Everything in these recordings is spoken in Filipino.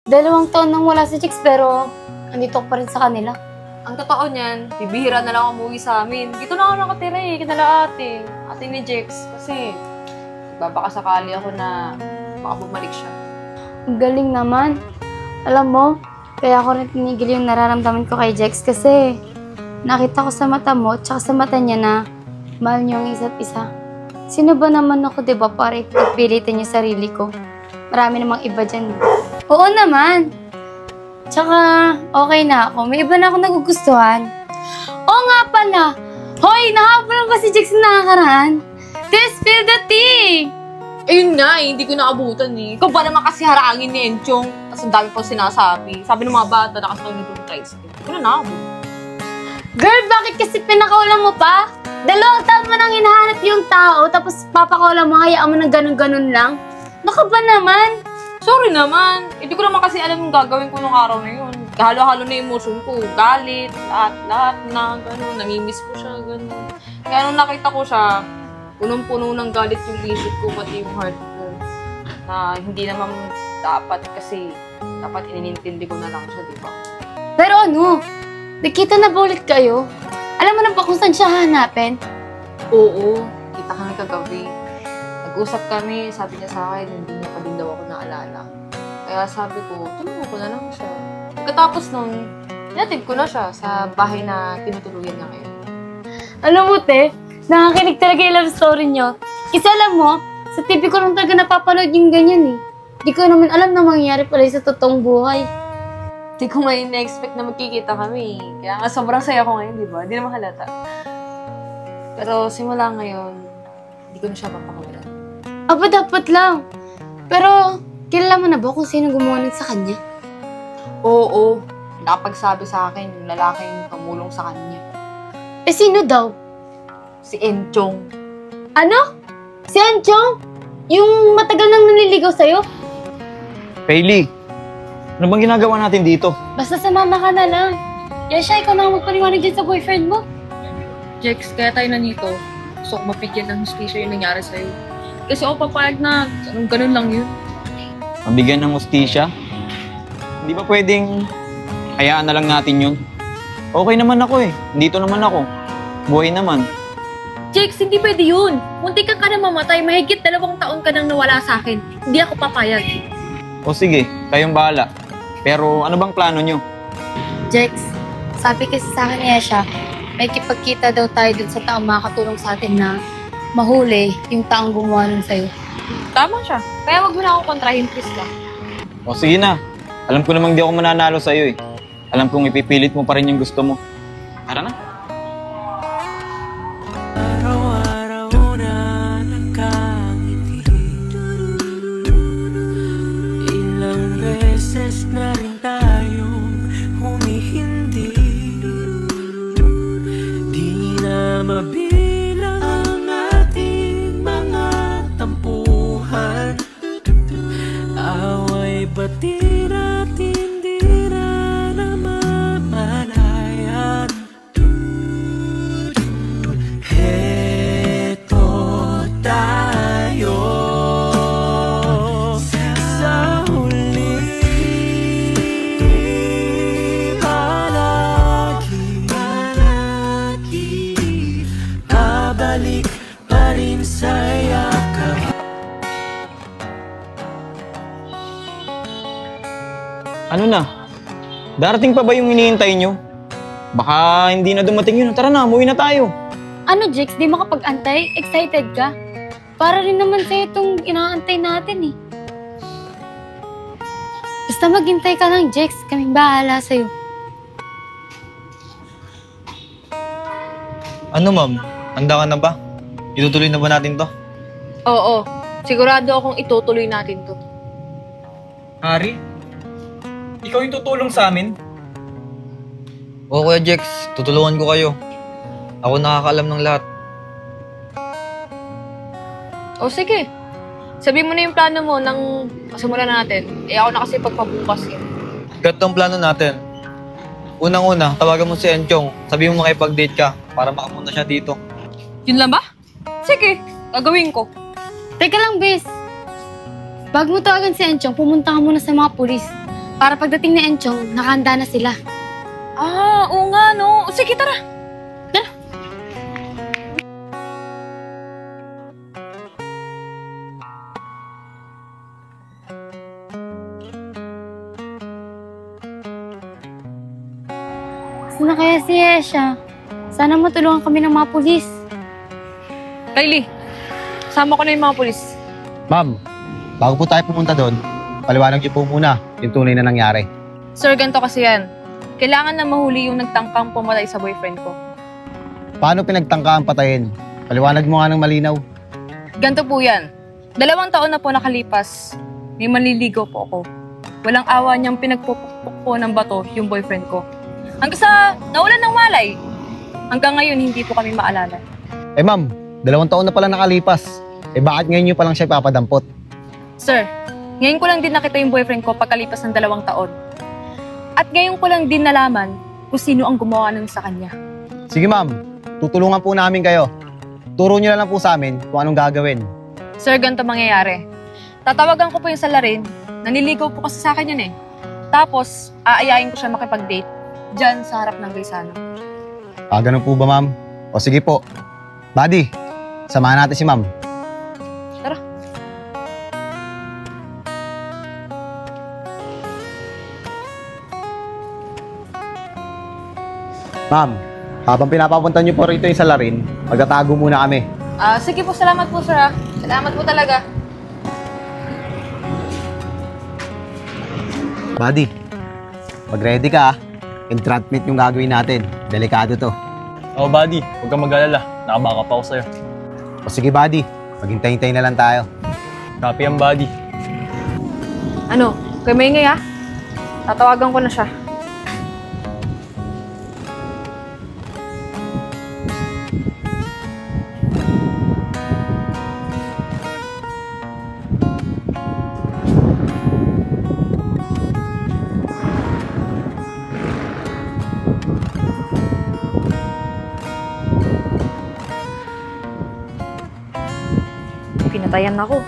2 taon nang wala si Jex pero andito ko pa rin sa kanila. Ang totoo niyan, bibihira na lang umuwi sa amin. Dito na ako nakatira kinala ate ni Jex. Kasi babakasakali ako na baka bumalik siya. Ang galing naman. Alam mo, kaya ako rin tinigil yung nararamdaman ko kay Jex kasi nakita ko sa mata mo tsaka sa mata niya na mahal niyo ang isa't isa. Sino ba naman ako, diba, para ipagpilitin yung sarili ko? Marami namang iba dyan. Oo naman. Tsaka, okay na ako. May iba na ako nagugustuhan. Oo nga pala. Hoy, nakapalan ba si Jex na nakakaraan? Spill the tea! Ayun nga hindi ko naabutan Ikaw ba naman kasi harangin ni Enchong? Tapos ang dami pa sinasabi. Sabi ng mga bata, nakasakay nito yung tricycle. Hindi ko na naabot. Girl, bakit kasi pinakawalan mo pa? 2 taon mo nang hinahanap yung tao, tapos papakawalan mo, hayaan mo ng ganun-ganun lang? Baka ba naman? Sorry naman. Hindi ko naman kasi alam yung gagawin ko nung araw na yun. Halo-halo na emotion ko. Galit, lahat na, gano'n. Namimiss ko siya, gano'n. Kaya nung nakita ko siya, punong-puno ng galit yung isip ko, pati yung heart ko. Na hindi naman dapat kasi dapat inintindi ko na lang siya, di ba? Pero ano, nakita na ba ulit kayo? Alam mo na ba kung saan siya hanapin? Oo, kita kami kagabi. Nag-usap kami, sabi niya sa akin, hindi niya pa din daw ako naalala. Kaya sabi ko, tulungan ko na lang siya. Pagkatapos nun, hinatid ko na siya sa bahay na tinutuluyan niya ngayon. Alam mo, te, nakakinig talaga yung love story niyo. Kasi alam mo, sa TV ko lang talaga napapanood yung ganyan Di ko naman alam na mangyayari pala sa totoong buhay. Hindi ko ngayon na-expect na magkikita kami. Kaya nga sobrang saya ko ngayon, di ba? Hindi naman halata. Pero simula ngayon, hindi ko na siya papakawalan. Aba, dapat lang. Pero, kilala mo na ba kung sino gumawa nun sa kanya? Oo. Nakapagsabi sa akin yung lalaking tumulong sa kanya. Eh, sino daw? Si Enchong. Ano? Si Enchong? Yung matagal nang naliligaw sa'yo? Kaylee, ano bang ginagawa natin dito? Basta sumama ka na lang. Yasha, ikaw na magpaliwanag dyan sa boyfriend mo. Jex, kaya tayo nandito. Gusto ko mapigyan ng hustisya yung nangyari sa'yo. Kasi ako papayag na ganun lang yun. Mabigyan ng hustisya? Hindi ba pwedeng hayaan na lang natin yun? Okay naman ako Dito naman ako. Buhay naman. Jex, hindi pwede yun. Munti ka na mamatay. Mahigit 2 taon ka nang nawala sa akin. Hindi ako papayag. O sige, kayong bahala. Pero ano bang plano nyo? Jex, sabi kasi sa akin niya siya, may kipagkita daw tayo dun sa taong makakatulong sa atin na mahuli yung taong gumawa nun sa'yo. Tama siya. Kaya wag mo na ako kontrahin, please lang. O sige na. Alam ko namang di ako mananalo sa'yo Alam kong ipipilit mo pa rin yung gusto mo. Tara na. Na rin tayong humihindi. Di na mabilang ang ating mga tampuhan. Away batira't hindi na namamalayan. Heto tayo sa huli. Balik pa rin sa yakap. Ano na? Darating pa ba yung hinihintay nyo? Baka hindi na dumating yun. Tara na, umuwi na tayo. Ano, Jex? Di makapag-antay? Excited ka? Para rin naman sa'yo itong inaantay natin Basta maghintay ka lang, Jex. Kaming bahala sa'yo. Ano ma'am? Handa ka na ba? Itutuloy na ba natin to? Oo. Sigurado akong itutuloy natin to. Hari? Ikaw yung tutulong sa amin? Oo, Kuya Jex. Tutulungan ko kayo. Ako nakakaalam ng lahat. O sige. Sabihin mo na yung plano mo nang masimulan natin. Ako na kasi pagpabukas Ganito ang plano natin. Unang-una, tawagan mo si Enchong. Sabihin mo makipag-date ka para makapunta siya dito. Yun lang ba? Sige, gagawin ko. Teka lang, Bes. Bago mo tawagan si Enchong, pumunta ka muna sa mga pulis. Para pagdating ni Enchong, nakahanda na sila. Ah, oo nga, no? O, sige, tara. Saan na kaya si Yesha? Sana matulungan kami ng mga pulis. Kylie, sama ko na yung mga pulis. Ma'am, bago po tayo pumunta doon, paliwanag niyo po muna yung tunay na nangyari. Sir, ganito kasi yan. Kailangan na mahuli yung nagtangkang pumatay sa boyfriend ko. Paano pinagtangka ang patayin? Paliwanag mo nga ng malinaw. Ganito po yan. 2 taon na po nakalipas, may manliligaw po ako. Walang awa niyang pinagpupukpuk po ng bato yung boyfriend ko. Hanggang sa nawalan ng malay. Hanggang ngayon, hindi po kami maalala. Eh ma'am, 2 taon na pala nakalipas. Eh bakit ngayon niyo pa lang siya ipapadampot? Sir, ngayon ko lang din nakita yung boyfriend ko pagkalipas ng 2 taon. At ngayon ko lang din nalaman kung sino ang gumawa nun sa kanya. Sige ma'am, tutulungan po namin kayo. Turo niyo na lang po sa amin kung anong gagawin. Sir, ganito mangyayari. Tatawagan ko po yung salarin. Naniligaw po kasi sa akin yun eh. Tapos, aayain ko siya makipag-date dyan sa harap ng Gaisano. Ah, ganun po ba ma'am? O sige po. Buddy, samahan natin si ma'am. Tara. Ma'am, habang pinapapunta niyo po rito yung salarin, magtatago muna kami. Sige po, salamat po sir ah. Salamat po talaga. Buddy, mag-ready ka ah. Entrapment yung gagawin natin. Delikado to. Oo, buddy. Huwag kang mag-alala. Nakabaka pa ako sa'yo. O sige buddy, maghintay-hintay na lang tayo. Copy ang buddy. Ano? Kay Maingay ah. Tatawagan ko na siya. Pinatayan na ako.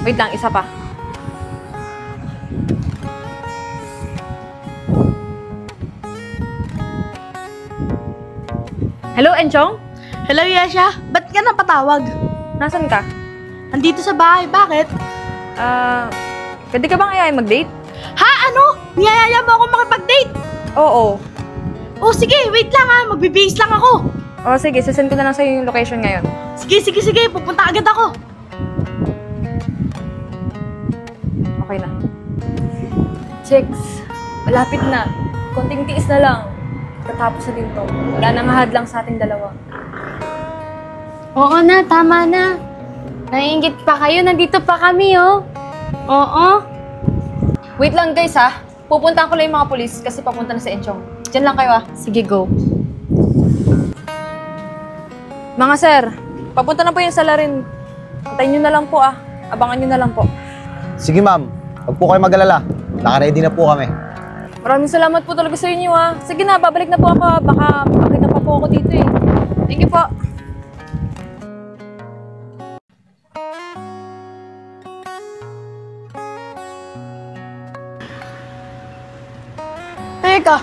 Wait lang, isa pa. Hello, Enchong? Hello, Yesha. Ba't ka napatawag? Nasaan ka? Andito sa bahay. Bakit? Pwede ka bang ayayin mag-date? Ha? Ano? Niyayaya mo ako makipag-date? Oo. Oh, sige. Wait lang ha. Magbibihis lang ako. O sige, sasend ko na lang sa'yo yung location ngayon. Sige. Pupunta agad ako. Okay na. Chicks, malapit na. Konting tiis na lang. Katapos na din to. Wala nang hadlang sa ating dalawa. Oo na, tama na. Naiingit pa kayo, nandito pa kami, oh. Oo. Wait lang guys ha. Pupuntahan ko lang yung mga polis kasi papunta na si Enchong. Diyan lang kayo ah. Sige, go. Mga sir, papunta na po yung salarin. Antayin nyo na lang po ah. Abangan nyo na lang po. Sige ma'am, huwag po kayo mag-alala. Naka-ready na po kami. Maraming salamat po talaga sa inyo ah. Sige na, babalik na po ako. Baka makakita pa po ako dito eh. Thank you po. Teka.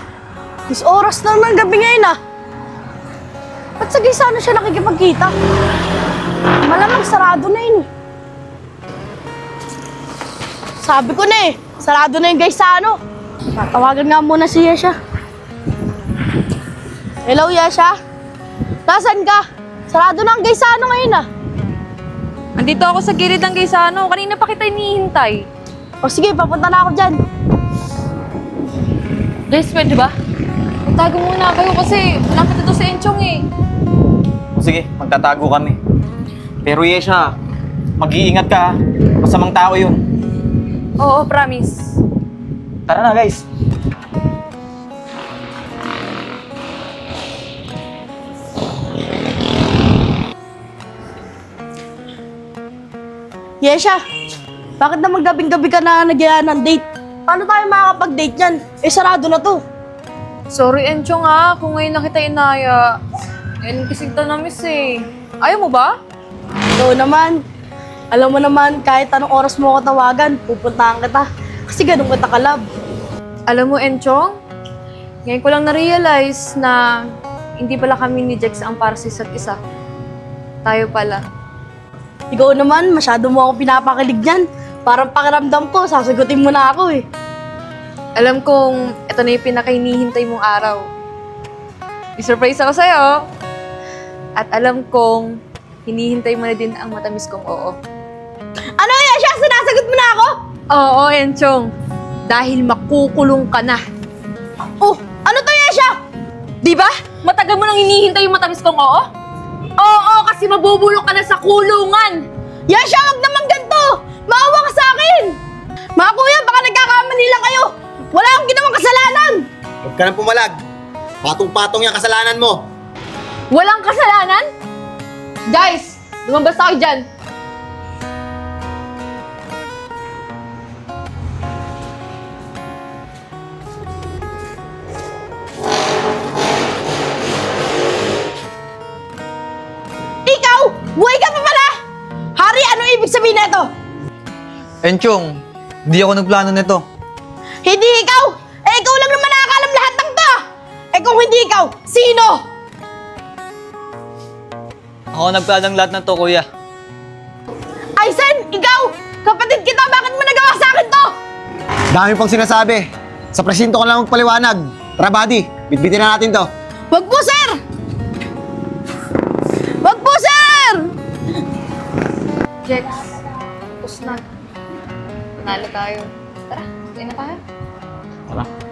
10 oras na ng gabi ngayon ah. Ba't sa Gaisano siya nakikipagkita? Malamang sarado na yun. Sabi ko na eh, sarado na yung Gaisano. Tatawagan nga muna si Yesha. Hello, Yesha? Nasaan ka? Sarado na ang Gaisano ngayon ah. Andito ako sa gilid ng Gaisano. Kanina pa kita hinihintay. O sige, papunta na ako dyan. Guys, pwede ba? Magtago muna kayo kasi malapit na to si Enchong eh. Sige, magtatago kami. Pero Yesha, mag-iingat ka ha. Masamang tao yun. Oo, promise. Tara na guys. Yesha, bakit naman gabing-gabi ka na nagyaya ng date? Paano tayo makakapag-date yan? Eh, sarado na to. Sorry, Enchong ha. Kung ngayon na kita inaya. Ngayon kasi kita na-miss eh. Ayaw mo ba? Oo naman. Alam mo naman, kahit anong oras mo ako tawagan, pupuntahan kita. Kasi ganun kita kalab. Alam mo, Enchong, ngayon ko lang na-realize na hindi pala kami ni Jex ang para sa isa't isa. Tayo pala. Ikaw naman, masyado mo ako pinapakilig niyan. Parang pakiramdam ko, sasagutin mo na ako eh. Alam kong ito na yung pinakahinihintay mong araw. I-surprise ako sa'yo. At alam kong hinihintay mo na din ang matamis kong oo. Ano yan siya? Sinasagot mo na ako? Oo, Enchong. Dahil makukulong ka na. Oh, ano to yan siya? Di ba? Matagal mo nang hinihintay yung matamis kong oo? Oo, kasi mabubulok ka na sa kulungan. Yan siya, wag naman ganito! Maawa ka sa akin! Mga kuya, baka nagkakamali lang kayo! Wala akong ginawang kasalanan! Huwag ka nang pumalag. Patong-patong yung kasalanan mo. Walang kasalanan? Guys, lumabas tayo dyan. Ikaw! Buhay ka pa pala! Hari, ano ibig sabihin na ito? Enchong, hindi ako nagplano nito. Hindi ikaw! Eh, ikaw lang naman nakakalam lahat ng to! Eh, kung hindi ikaw, sino? Ako nagplano ng lahat ng to, kuya. Aizen, ikaw! Kapatid kita, bakit mo nagawa sa akin to? Dami pang sinasabi. Sa presinto ko lang magpaliwanag. Tara, buddy. Bitbitin na natin to. Wag po, sir! Wag po, sir! Jex, tapos na. Panalo tayo. Tara, tayo na tayo. Tara.